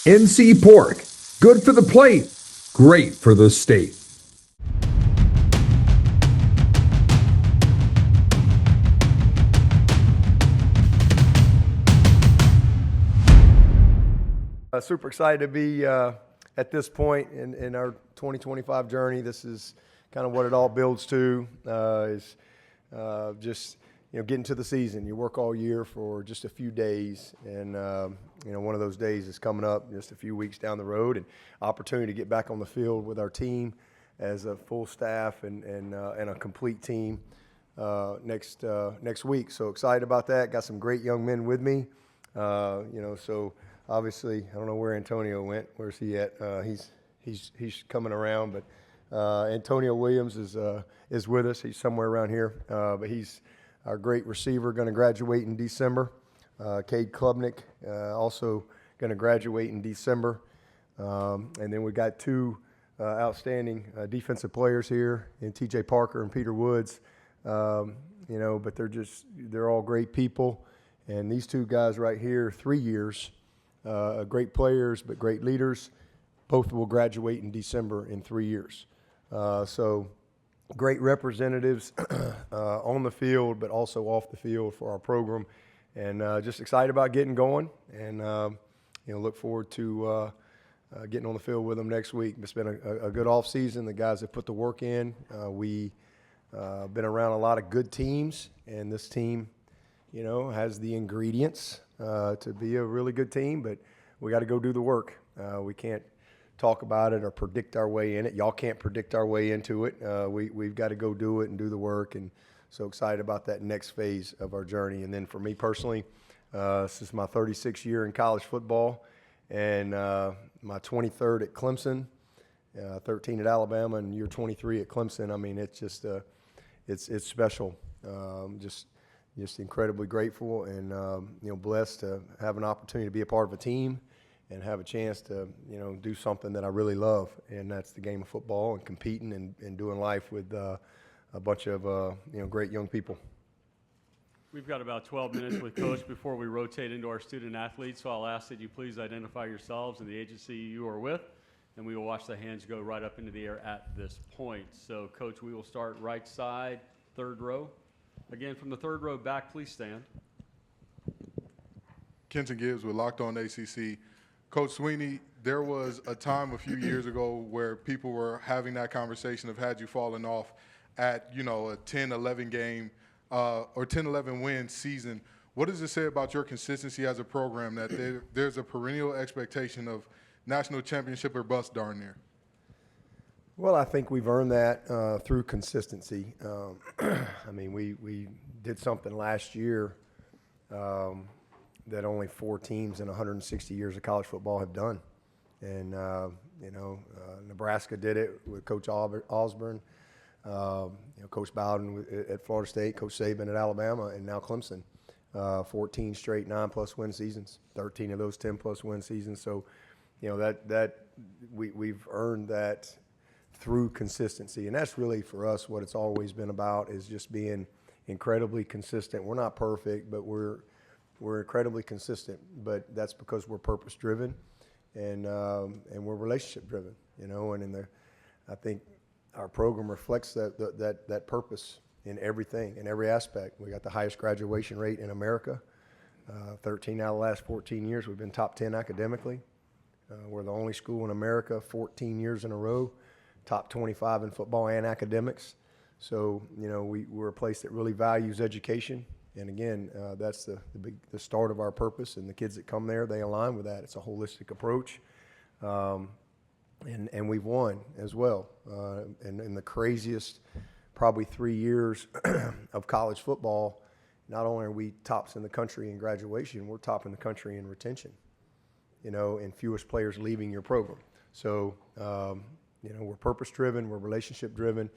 NC Pork. Good for the plate, great for the state. Super excited to be at this point in our 2025 journey. This is kind of what it all builds to, is just getting to the season. You work all year for just a few days, and one of those days is coming up just a few weeks down the road, and opportunity to get back on the field with our team as a full staff and a complete team next week. So excited about that. Got some great young men with me. So obviously I don't know where Antonio went. Where's he at? He's coming around, but Antonio Williams is with us. He's somewhere around here, but he's our great receiver, going to graduate in December. Cade Klubnik, also going to graduate in December. And then we got two outstanding defensive players here in TJ Parker and Peter Woods. But they're all great people. And these two guys right here, 3 years, great players, but great leaders. Both will graduate in December in 3 years. So great representatives on the field, but also off the field for our program. And just excited about getting going, and look forward to getting on the field with them next week. It's been a good off season. The guys have put the work in. We been around a lot of good teams, and this team, has the ingredients to be a really good team, but we got to go do the work. We can't talk about it or predict our way in it. Y'all can't predict our way into it. We've got to go do it and do the work, and so excited about that next phase of our journey. And then for me personally, this is my 36th year in college football, and my 23rd at Clemson, 13 at Alabama, and year 23 at Clemson. I mean, it's just it's special. Just incredibly grateful and blessed to have an opportunity to be a part of a team and have a chance to do something that I really love, and that's the game of football and competing and doing life with a bunch of great young people. We've got about 12 minutes with Coach before we rotate into our student athletes, so I'll ask that you please identify yourselves and the agency you are with, and we will watch the hands go right up into the air at this point. So, Coach, we will start right side, third row. Again, from the third row back, please stand. Kenton Gibbs with Locked On ACC. Coach Swinney, there was a time a few years ago where people were having that conversation of had you fallen off at, a 10-11 game or 10-11 win season. What does it say about your consistency as a program that there's a perennial expectation of national championship or bust darn near? Well, I think we've earned that through consistency. We did something last year that only 4 teams in 160 years of college football have done. And, Nebraska did it with Coach Osborne, Coach Bowden at Florida State, Coach Saban at Alabama, and now Clemson. 14 straight 9+ win seasons, 13 of those 10+ win seasons. So, we've earned that through consistency. And that's really, for us, what it's always been about, is just being incredibly consistent. We're not perfect, but we're incredibly consistent, but that's because we're purpose-driven and we're relationship-driven, and I think our program reflects that purpose in everything, in every aspect. We got the highest graduation rate in America. 13 out of the last 14 years, we've been top 10 academically. We're the only school in America 14 years in a row, top 25 in football and academics. So, we're a place that really values education. And again, that's the start of our purpose, and the kids that come there, they align with that. It's a holistic approach, and we've won as well. And in the craziest, probably 3 years of college football, not only are we tops in the country in graduation, we're top in the country in retention. And fewest players leaving your program. So, we're purpose-driven, we're relationship-driven,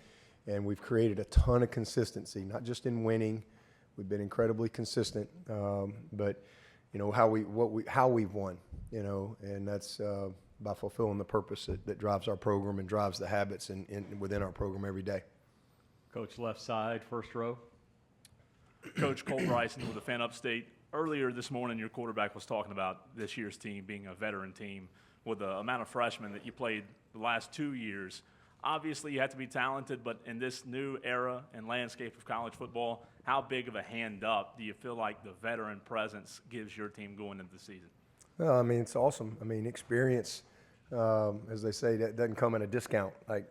and we've created a ton of consistency, not just in winning. We've been incredibly consistent, but how we've won, and that's by fulfilling the purpose that drives our program and drives the habits within our program every day. Coach, left side, first row. Coach, Colton Bryson with the Fan Upstate. Earlier this morning, your quarterback was talking about this year's team being a veteran team with the amount of freshmen that you played the last 2 years. Obviously, you have to be talented, but in this new era and landscape of college football, how big of a hand up do you feel like the veteran presence gives your team going into the season? Well, I mean, it's awesome. I mean, experience, as they say, that doesn't come at a discount. Like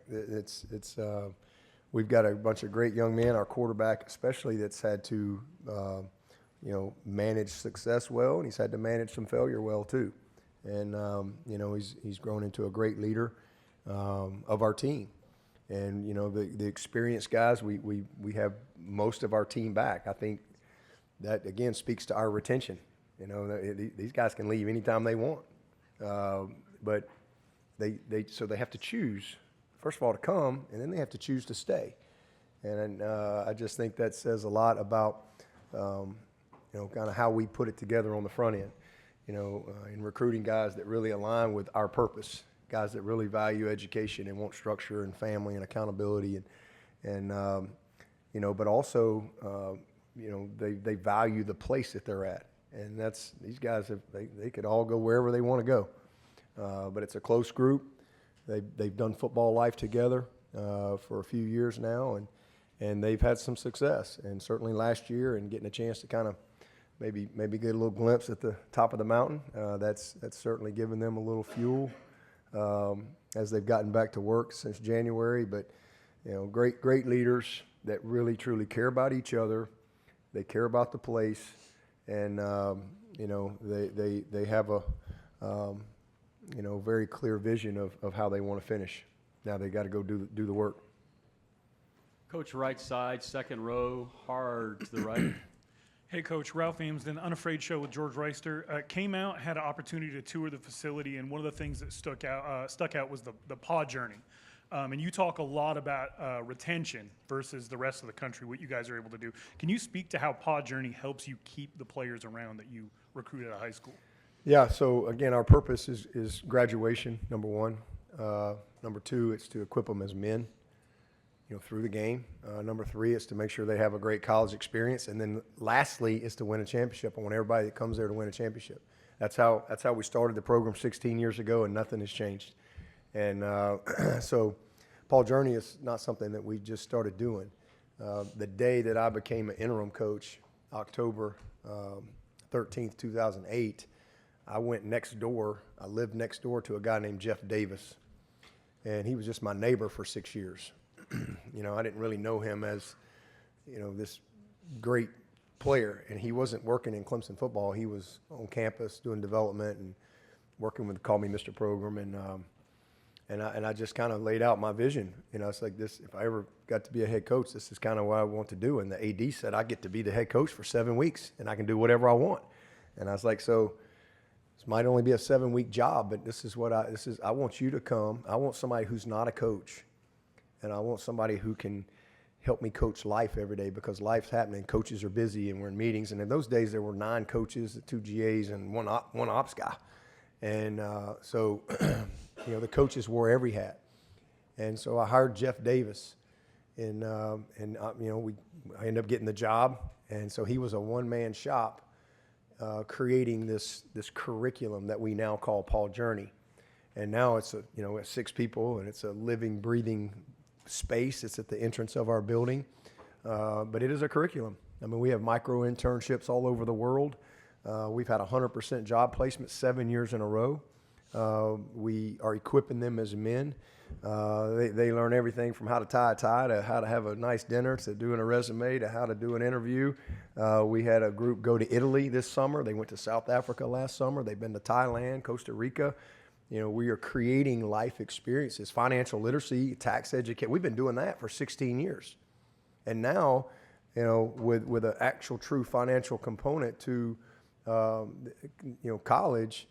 we've got a bunch of great young men. Our quarterback, especially, that's had to, manage success well, and he's had to manage some failure well too. And he's grown into a great leader of our team. And the experienced guys, we have most of our team back. I think that again speaks to our retention. These guys can leave anytime they want, but they have to choose, first of all, to come, and then they have to choose to stay. And I just think that says a lot about kind of how we put it together on the front end. In recruiting guys that really align with our purpose, guys that really value education and want structure and family and accountability, but also they value the place that they're at. And these guys they could all go wherever they want to go, but it's a close group. They've done football life together for a few years now, and they've had some success. And certainly last year, and getting a chance to kind of maybe get a little glimpse at the top of the mountain, that's certainly given them a little fuel as they've gotten back to work since January. But great leaders that really truly care about each other. They care about the place. And they have a very clear vision of how they want to finish. Now they got to go do the work. Coach, right side, second row, hard to the right. Hey, Coach. Ralph Amsden, Unafraid Show with George Reister. Came out, had an opportunity to tour the facility, and one of the things that stuck out was the pod journey. And you talk a lot about retention versus the rest of the country, what you guys are able to do. Can you speak to how Pod Journey helps you keep the players around that you recruit out of high school? Yeah, so again, our purpose is graduation, number one. Number two, it's to equip them as men, through the game. Number three, is to make sure they have a great college experience. And then lastly, is to win a championship. I want everybody that comes there to win a championship. That's how we started the program 16 years ago, and nothing has changed. And so Paul Journey is not something that we just started doing. The day that I became an interim coach, October 13th, 2008, I went next door. I lived next door to a guy named Jeff Davis, and he was just my neighbor for 6 years. I didn't really know him as, this great player, and he wasn't working in Clemson football. He was on campus doing development and working with Call Me Mr. Program, and I just kind of laid out my vision. It's like this: if I ever got to be a head coach, this is kind of what I want to do. And the AD said I get to be the head coach for 7 weeks, and I can do whatever I want. And I was like, so this might only be a 7-week job, but this is what I want you to come. I want somebody who's not a coach, and I want somebody who can help me coach life every day, because life's happening. Coaches are busy, and we're in meetings. And in those days, there were 9 coaches, 2 GAs, and one ops guy. And so the coaches wore every hat. And so I hired Jeff Davis, and I ended up getting the job. And so he was a one-man shop creating this curriculum that we now call Paul Journey. And now it's 6 people, and it's a living, breathing space. It's at the entrance of our building, but it is a curriculum. I mean, we have micro internships all over the world. We've had 100% job placement 7 years in a row. We are equipping them as men. They learn everything from how to tie a tie to how to have a nice dinner to doing a resume to how to do an interview. We had a group go to Italy this summer. They went to South Africa last summer. They've been to Thailand, Costa Rica. We are creating life experiences, financial literacy, tax education. We've been doing that for 16 years. And now, with an actual true financial component to, college,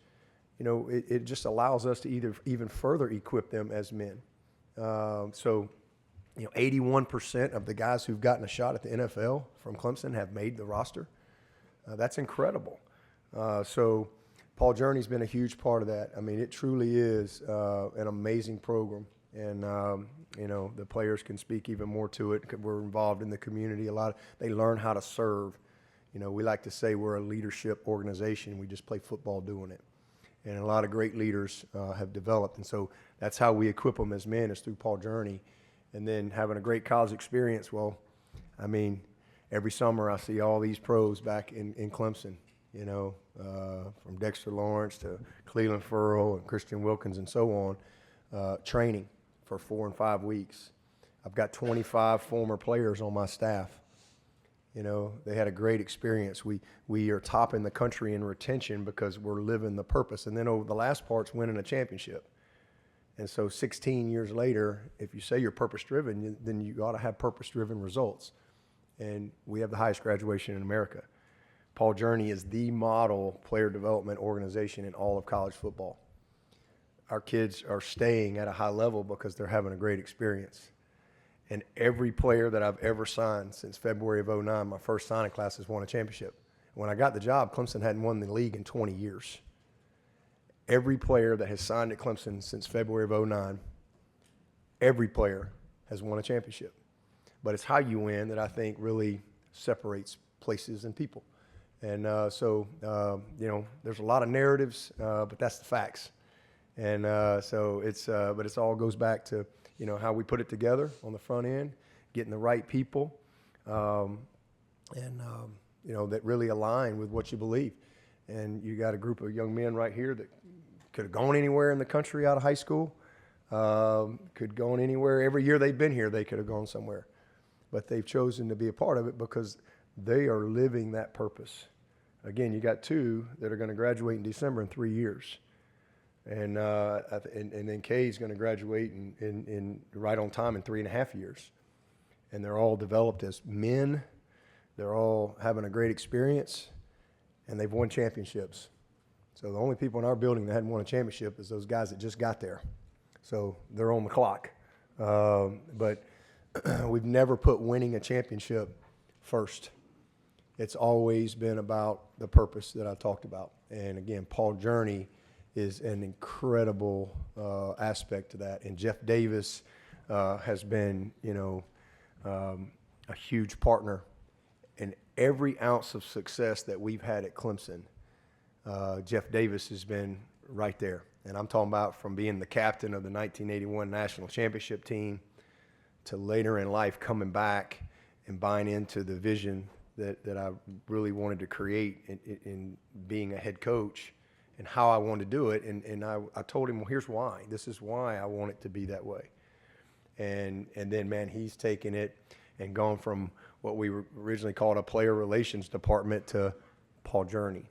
it just allows us to even further equip them as men. 81% of the guys who've gotten a shot at the NFL from Clemson have made the roster. That's incredible. Paul Journey's been a huge part of that. I mean, it truly is an amazing program, and the players can speak even more to it. We're involved in the community a lot. They learn how to serve. You know, we like to say we're a leadership organization. We just play football doing it. And a lot of great leaders have developed. And so that's how we equip them as men, is through Paul Journey. And then having a great college experience. Well, I mean, every summer I see all these pros back in Clemson, you know, from Dexter Lawrence to Cleveland Furrow and Christian Wilkins and so on, training for 4 and 5 weeks. I've got 25 former players on my staff. You know, they had a great experience. We are top in the country in retention because we're living the purpose. And then over the last part's winning a championship. And so 16 years later, if you say you're purpose-driven, then you ought to have purpose-driven results. And we have the highest graduation in America. Paul Journey is the model player development organization in all of college football. Our kids are staying at a high level because they're having a great experience. And every player that I've ever signed since February of 2009, my first signing class, has won a championship. When I got the job, Clemson hadn't won the league in 20 years. Every player that has signed at Clemson since February of 2009, every player has won a championship. But it's how you win that I think really separates places and people. And you know, there's a lot of narratives, but that's the facts. And but it all goes back to, you know, how we put it together on the front end, getting the right people, you know, that really align with what you believe. And you got a group of young men right here that could have gone anywhere in the country out of high school, could go anywhere. Every year they've been here, they could have gone somewhere. But they've chosen to be a part of it because they are living that purpose. Again, you got 2 that are going to graduate in December in 3 years. And then Kay's going to graduate in right on time in 3.5 years. And they're all developed as men. They're all having a great experience, and they've won championships. So the only people in our building that hadn't won a championship is those guys that just got there. So they're on the clock. But we've never put winning a championship first. It's always been about the purpose that I talked about. And again, Paul Journey is an incredible aspect to that. And Jeff Davis has been, you know, a huge partner in every ounce of success that we've had at Clemson. Jeff Davis has been right there. And I'm talking about from being the captain of the 1981 national championship team to later in life coming back and buying into the vision that I really wanted to create in being a head coach and how I wanted to do it. And I told him, well, here's why. This is why I want it to be that way. And then, man, he's taken it and gone from what we originally called a player relations department to Paul Journey.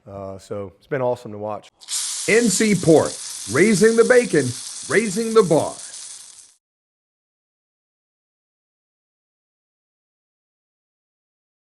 So it's been awesome to watch. NC Port, raising the bacon, raising the bar.